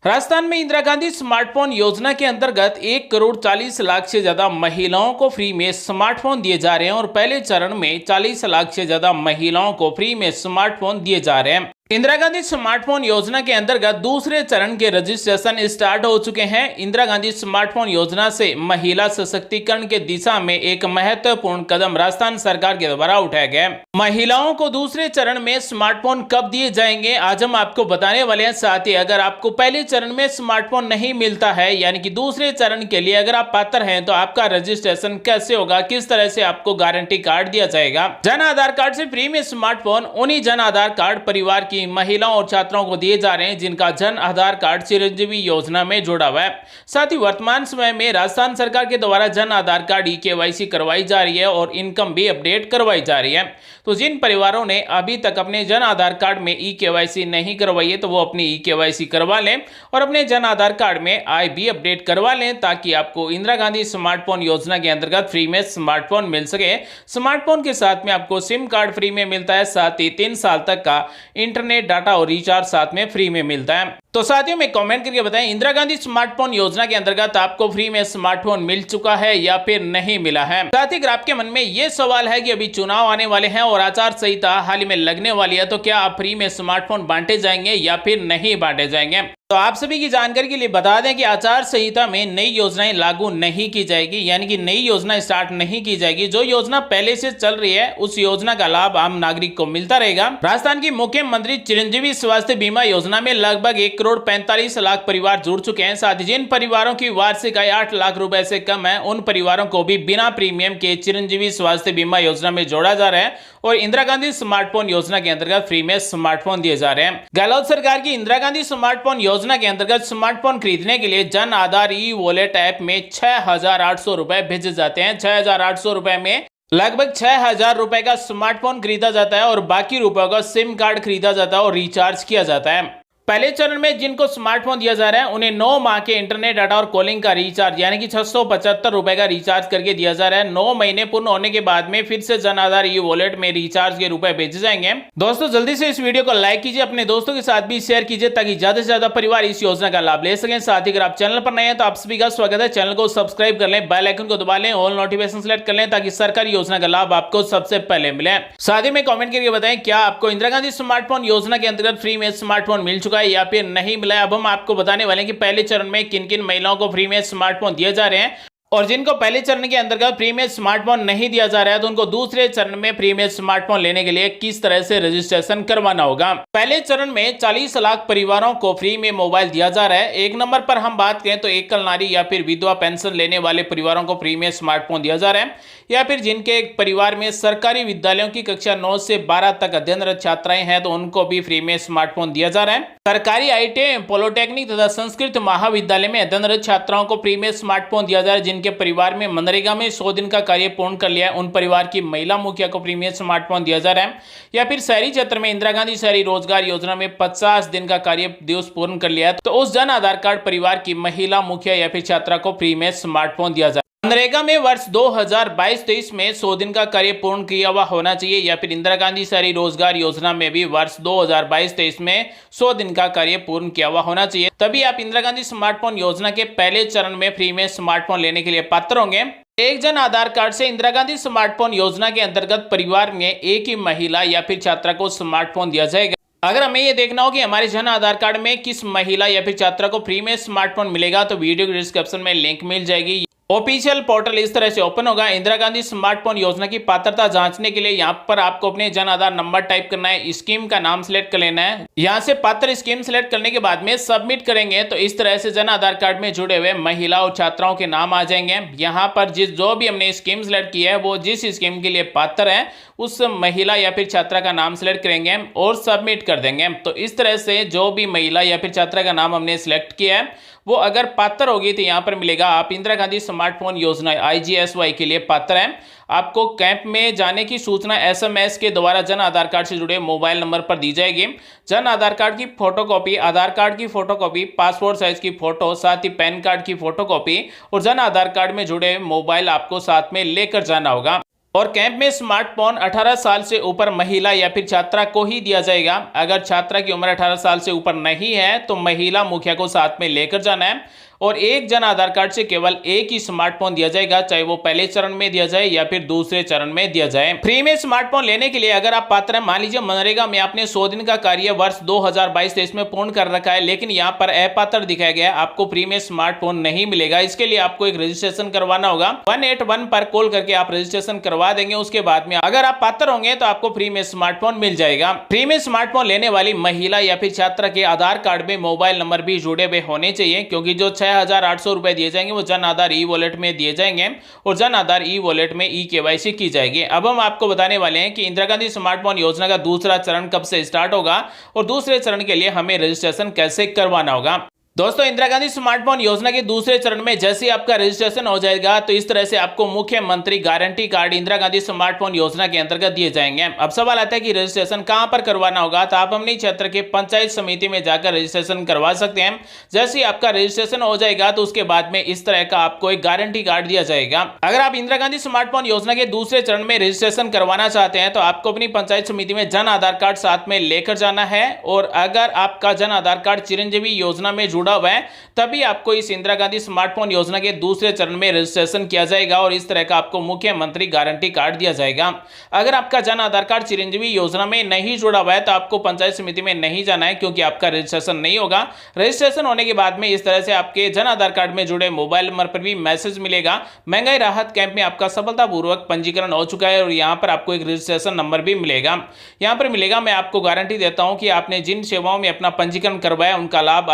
राजस्थान में इंदिरा गांधी स्मार्टफोन योजना के अंतर्गत 1,40,40,00,000 से ज्यादा महिलाओं को फ्री में स्मार्टफोन दिए जा रहे हैं और पहले चरण में 40 लाख से ज्यादा महिलाओं को फ्री में स्मार्टफोन दिए जा रहे हैं। इंदिरा गांधी स्मार्टफोन योजना के अंतर्गत दूसरे चरण के रजिस्ट्रेशन स्टार्ट हो चुके हैं। इंदिरा गांधी स्मार्टफोन योजना से महिला सशक्तिकरण के दिशा में एक महत्वपूर्ण कदम राजस्थान सरकार के द्वारा उठाया गया। महिलाओं को दूसरे चरण में स्मार्टफोन कब दिए जाएंगे आज हम आपको बताने वाले हैं। साथ ही अगर आपको पहले चरण में स्मार्टफोन नहीं मिलता है यानी कि दूसरे चरण के लिए अगर आप पात्र हैं तो आपका रजिस्ट्रेशन कैसे होगा, किस तरह से आपको गारंटी कार्ड दिया जाएगा। जन आधार कार्ड से फ्री में स्मार्टफोन उन्हीं जन आधार कार्ड परिवार की महिलाओं और छात्राओं को दिए जा रहे हैं जिनका जन आधार कार्ड चिरंजीवी योजना में जुड़ा हुआ है। साथ ही वर्तमान समय में राजस्थान सरकार के द्वारा जन आधार कार्ड ई-केवाईसी करवाई जा रही है और इनकम भी अपडेट करवाई जा रही है। तो जिन परिवारों ने अभी तक अपने जन आधार कार्ड में ई-केवाईसी नहीं करवाई है तो वो अपनी ई-केवाईसी करवा लें और अपने जन आधार कार्ड में आय भी अपडेट करवा लें ताकि आपको इंदिरा गांधी स्मार्टफोन योजना के अंतर्गत फ्री में स्मार्टफोन मिल सके। स्मार्टफोन के साथ में आपको सिम कार्ड फ्री में मिलता है, साथ ही 3 साल तक का इंटरनेट डाटा और रिचार्ज साथ में फ्री में मिलता है। तो साथियों में कमेंट करके बताएं इंदिरा गांधी स्मार्टफोन योजना के अंतर्गत आपको फ्री में स्मार्टफोन मिल चुका है या फिर नहीं मिला है। साथ ही अगर आपके मन में ये सवाल है कि अभी चुनाव आने वाले हैं और आचार संहिता हाल ही में लगने वाली है तो क्या आप फ्री में स्मार्टफोन बांटे जाएंगे या फिर नहीं बांटे जाएंगे। तो आप सभी की जानकारी के लिए बता दें कि आचार संहिता में नई योजनाएं लागू नहीं की जाएगी, यानी कि नई योजना स्टार्ट नहीं की जाएगी। जो योजना पहले से चल रही है उस योजना का लाभ आम नागरिक को मिलता रहेगा। राजस्थान की मुख्यमंत्री चिरंजीवी स्वास्थ्य बीमा योजना में लगभग 1,45,00,000 परिवार जुड़ चुके हैं। साथ ही जिन परिवारों की वार्षिक आय 8 लाख रुपए से कम है उन परिवारों को भी बिना प्रीमियम के चिरंजीवी स्वास्थ्य बीमा योजना में जोड़ा जा रहा है और इंदिरा गांधी स्मार्टफोन योजना के अंतर्गत फ्री में स्मार्टफोन दिए जा रहे हैं। गहलोत सरकार की इंदिरा गांधी स्मार्टफोन योजना के अंतर्गत स्मार्टफोन खरीदने के लिए Jan Aadhaar e wallet app में 6,800 रुपए भेजे जाते हैं। 6,800 रुपए में लगभग 6,000 रुपए का स्मार्टफोन खरीदा जाता है और बाकी रुपयों का सिम कार्ड खरीदा जाता है और रिचार्ज किया जाता है। पहले चरण में जिनको स्मार्टफोन दिया जा रहा है उन्हें 9 माह के इंटरनेट डाटा और कॉलिंग का रिचार्ज यानी कि 675 रुपए का रिचार्ज करके दिया जा रहा है। 9 महीने पूर्ण होने के बाद में फिर से जन आधार ई वॉलेट में रिचार्ज के रुपए भेजे जाएंगे। दोस्तों जल्दी से इस वीडियो को लाइक कीजिए, अपने दोस्तों के साथ भी शेयर कीजिए ताकि ज्यादा से ज्यादा परिवार इस योजना का लाभ ले सकें। साथ ही अगर आप चैनल पर नए हैं तो आप सभी का स्वागत है, चैनल को सब्सक्राइब कर लें, बेल आइकन को दबा लें, ऑल नोटिफिकेशन सेलेक्ट कर लें ताकि सरकारी योजना का लाभ आपको सबसे पहले मिले। साथ ही में कमेंट करके बताएं क्या आपको इंदिरा गांधी स्मार्टफोन योजना के अंतर्गत फ्री में स्मार्टफोन मिल चुका है या फिर नहीं मिला है। अब हम आपको बताने वाले हैं कि पहले चरण में किन किन महिलाओं को फ्री में स्मार्टफोन दिए जा रहे हैं और जिनको पहले चरण के अंतर्गत फ्री में स्मार्टफोन नहीं दिया जा रहा है तो उनको दूसरे चरण में फ्री में स्मार्टफोन लेने के लिए किस तरह से रजिस्ट्रेशन करवाना होगा। पहले चरण में 40 लाख परिवारों को फ्री में मोबाइल दिया जा रहा है। 1 नंबर पर हम बात करें तो एकल नारी या फिर विधवा पेंशन लेने वाले परिवारों को फ्री में स्मार्टफोन दिया जा रहा है या फिर जिनके परिवार में सरकारी विद्यालयों की कक्षा 9 से 12 तक अध्ययनरत छात्राएं हैं तो उनको भी फ्री में स्मार्टफोन दिया जा रहा है। सरकारी आईटीआई, पॉलिटेक्निक तथा संस्कृत महाविद्यालय में अध्ययनरत छात्राओं को फ्री में स्मार्टफोन दिया जा रहा है। जिनके परिवार में मनरेगा में 100 दिन का कार्य पूर्ण कर लिया है उन परिवार की महिला मुखिया को फ्री में स्मार्टफोन दिया जा रहा है या फिर शहरी क्षेत्र में इंदिरा गांधी शहरी रोजगार योजना में 50 दिन का कार्य दिवस पूर्ण कर लिया है तो उस जन आधार कार्ड परिवार की महिला मुखिया या फिर छात्रा को फ्री में स्मार्टफोन दिया जा रहा है। मनरेगा में वर्ष 2022-23 में 100 दिन का कार्य पूर्ण किया हुआ होना चाहिए या फिर इंदिरा गांधी शहरी रोजगार योजना में भी वर्ष 2022-23 में 100 दिन का कार्य पूर्ण किया हुआ होना चाहिए, तभी आप इंदिरा गांधी स्मार्टफोन योजना के पहले चरण में फ्री में स्मार्टफोन लेने के लिए पात्र होंगे। एक जन आधार कार्ड से इंदिरा गांधी स्मार्टफोन योजना के अंतर्गत परिवार में एक ही महिला या फिर छात्रा को स्मार्टफोन दिया जाएगा। अगर हमें ये देखना हो कि हमारे जन आधार कार्ड में किस महिला या फिर छात्रा को फ्री में स्मार्टफोन मिलेगा तो वीडियो के डिस्क्रिप्शन में लिंक मिल जाएगी। ऑफिशियल पोर्टल इस तरह से ओपन होगा। इंदिरा गांधी स्मार्टफोन योजना की पात्रता जांचने के लिए यहाँ पर आपको अपने जन आधार नंबर टाइप करना है, स्कीम का नाम सिलेक्ट कर लेना है। यहाँ से पात्र स्कीम सिलेक्ट करने के बाद में सबमिट करेंगे तो इस तरह से जन आधार कार्ड में जुड़े हुए महिला और छात्राओं के नाम आ जाएंगे। यहाँ पर जो भी हमने स्कीम सिलेक्ट की है वो जिस स्कीम के लिए पात्र है उस महिला या फिर छात्रा का नाम सिलेक्ट करेंगे और सबमिट कर देंगे। तो इस तरह से जो भी महिला या फिर छात्रा का नाम हमने सिलेक्ट किया है वो अगर पात्र होगी तो यहाँ पर मिलेगा आप इंदिरा गांधी स्मार्टफोन योजना IGSY के लिए पात्र हैं। आपको कैंप में जाने की सूचना SMS के द्वारा जन आधार कार्ड से जुड़े मोबाइल नंबर पर दी जाएगी। जन आधार कार्ड की फोटोकॉपी, आधार कार्ड की फोटोकॉपी, पासपोर्ट साइज की फोटो, साथ ही पैन कार्ड की फोटोकॉपी और जन आधार कार्ड में जुड़े मोबाइल आपको साथ में लेकर जाना होगा। और कैंप में स्मार्टफोन 18 साल से ऊपर महिला या फिर छात्रा को ही दिया जाएगा। अगर छात्रा की उम्र 18 साल से ऊपर नहीं है तो महिला मुखिया को साथ में लेकर जाना है और एक जन आधार कार्ड से केवल एक ही स्मार्टफोन दिया जाएगा, चाहे वो पहले चरण में दिया जाए या फिर दूसरे चरण में दिया जाए। फ्री में स्मार्टफोन लेने के लिए अगर आप पात्र हैं, मान लीजिए मनरेगा में आपने 100 दिन का कार्य वर्ष 2022-23 में पूर्ण कर रखा है, लेकिन यहाँ पर अपात्र दिखाया गया, आपको फ्री में स्मार्टफोन नहीं मिलेगा। इसके लिए आपको एक रजिस्ट्रेशन करवाना होगा। 181 पर कॉल करके आप रजिस्ट्रेशन करवा देंगे। उसके बाद में अगर आप पात्र होंगे तो आपको फ्री में स्मार्टफोन मिल जाएगा। फ्री में स्मार्टफोन लेने वाली महिला या फिर छात्रा के आधार कार्ड में मोबाइल नंबर भी जुड़े हुए होने चाहिए, क्योंकि जो 6,800 रुपए दिए जाएंगे वो जन आधार ई वॉलेट में दिए जाएंगे और जन आधार ई वॉलेट में ई केवाईसी की जाएगी। अब हम आपको बताने वाले हैं कि इंदिरा गांधी स्मार्टफोन योजना का दूसरा चरण कब से स्टार्ट होगा और दूसरे चरण के लिए हमें रजिस्ट्रेशन कैसे करवाना होगा। दोस्तों, इंदिरा गांधी स्मार्टफोन योजना के दूसरे चरण में जैसे ही आपका रजिस्ट्रेशन हो जाएगा तो इस तरह से आपको मुख्यमंत्री guarantee card Indira Gandhi smartphone योजना के अंतर्गत दिए जाएंगे। अब सवाल आता है कि रजिस्ट्रेशन कहां पर करवाना होगा, तो आप अपने क्षेत्र के पंचायत समिति में जाकर रजिस्ट्रेशन करवा सकते हैं। जैसे ही आपका रजिस्ट्रेशन हो जाएगा तो उसके बाद में इस तरह का आपको एक गारंटी कार्ड दिया जाएगा। अगर आप इंदिरा गांधी स्मार्टफोन योजना के दूसरे चरण में रजिस्ट्रेशन करवाना चाहते हैं तो आपको अपनी पंचायत समिति में जन आधार कार्ड साथ में लेकर जाना है और अगर आपका जन आधार कार्ड चिरंजीवी योजना में जुड़ा हुआ है तभी आपको इस इंदिरा गांधी स्मार्टफोन योजना के दूसरे चरण में रजिस्ट्रेशन किया जाएगा और इस तरह का आपको मुख्यमंत्री गारंटी कार्ड दिया जाएगा। अगर आपका जन आधार कार्ड चिरंजीवी योजना में नहीं जुड़ा हुआ है तो आपको पंचायत समिति में नहीं जाना है, क्योंकि आपका रजिस्ट्रेशन नहीं होगा। रजिस्ट्रेशन होने के बाद में इस तरह से आपके जन आधार कार्ड में जुड़े मोबाइल नंबर पर भी मैसेज मिलेगा, महंगाई राहत कैंप में आपका सफलतापूर्वक पंजीकरण हो चुका है, और यहां पर आपको एक रजिस्ट्रेशन नंबर भी मिलेगा। यहां पर मिलेगा, मैं आपको गारंटी देता हूं कि आपने जिन सेवाओं में अपना पंजीकरण करवाया उनका लाभ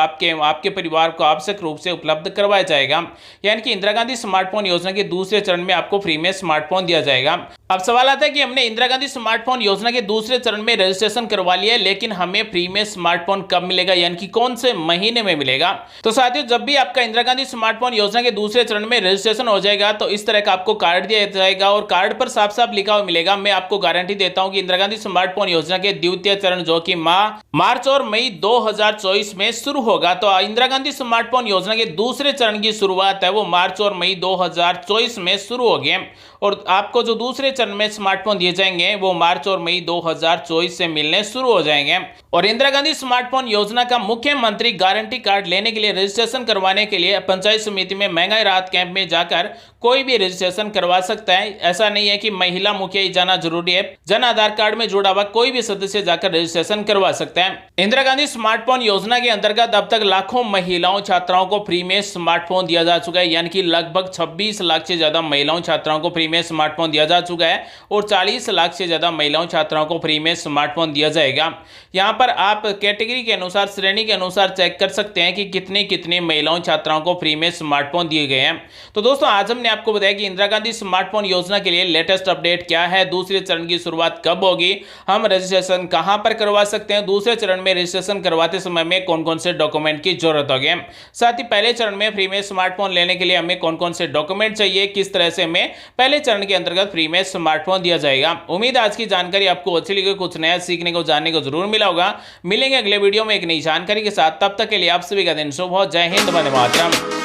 आपके परिवार को आवश्यक रूप से उपलब्ध करवाया जाएगा। यानी कि इंदिरा गांधी स्मार्टफोन योजना के दूसरे चरण में आपको फ्री में स्मार्टफोन दिया जाएगा। अब सवाल आता है कि हमने इंदिरा गांधी स्मार्टफोन योजना के दूसरे चरण में रजिस्ट्रेशन करवा लिया है, लेकिन हमें फ्री में स्मार्टफोन कब मिलेगा, यानी कि कौन से महीने में मिलेगा। तो साथियों, जब भी आपका इंदिरा गांधी स्मार्टफोन योजना के दूसरे चरण में रजिस्ट्रेशन हो जाएगा तो इस तरह का आपको कार्ड दिया जाएगा और कार्ड पर साफ साफ लिखा हुआ मिलेगा। मैं आपको गारंटी देता हूं कि इंदिरा गांधी स्मार्टफोन योजना के द्वितीय चरण जो कि मार्च और मई 2024 में शुरू होगा, तो इंदिरा गांधी स्मार्टफोन योजना के दूसरे चरण की शुरुआत है वो मार्च और मई 2024 में शुरू होगी और आपको जो दूसरे चरण में स्मार्टफोन दिए जाएंगे वो मार्च और मई 2024 से मिलने शुरू हो जाएंगे। और इंदिरा गांधी स्मार्टफोन योजना का मुख्यमंत्री गारंटी कार्ड लेने के लिए रजिस्ट्रेशन करवाने के लिए पंचायत समिति में महंगाई राहत कैंप में जाकर कोई भी रजिस्ट्रेशन करवा सकता है। ऐसा नहीं है कि महिला मुखिया ही जाना जरूरी है, जन आधार कार्ड में जुड़ा हुआ कोई भी सदस्य जाकर रजिस्ट्रेशन करवा सकता है। इंदिरा गांधी स्मार्टफोन योजना के अंतर्गत अब तक लाखों महिलाओं छात्राओं को फ्री में स्मार्टफोन दिया जा चुका है, यानी कि लगभग 26 लाख से ज्यादा महिलाओं छात्राओं को फ्री में स्मार्टफोन दिया जा चुका है और 40 लाख से ज्यादा महिलाओं छात्राओं को फ्री में स्मार्टफोन दिया जाएगा। यहाँ पर आप कैटेगरी के अनुसार, श्रेणी के अनुसार चेक कर सकते हैं कि कितनी महिलाओं छात्राओं को फ्री में स्मार्टफोन दिए गए हैं। तो दोस्तों, आज हमने आपको बताया कि इंदिरा गांधी स्मार्टफोन योजना के लिए लेटेस्ट अपडेट क्या है, दूसरे चरण की शुरुआत कब होगी, हम रजिस्ट्रेशन कहां पर करवा सकते हैं, दूसरे चरण में रजिस्ट्रेशन करवाते समय में कौन कौन से डॉक्यूमेंट की जरूरत होगी, साथ ही पहले चरण में फ्री में स्मार्टफोन लेने के लिए हमें कौन कौन से डॉक्यूमेंट चाहिए, किस तरह से हमें पहले चरण के अंतर्गत फ्री में स्मार्टफोन दिया जाएगा। उम्मीद है आज की जानकारी आपको अच्छी लगी, कुछ नया सीखने को जानने को जरूर मिला होगा। मिलेंगे अगले वीडियो में एक नई जानकारी के साथ, तब तक के लिए आप सभी का दिन शुभ हो। जय हिंद, वंदे मातरम।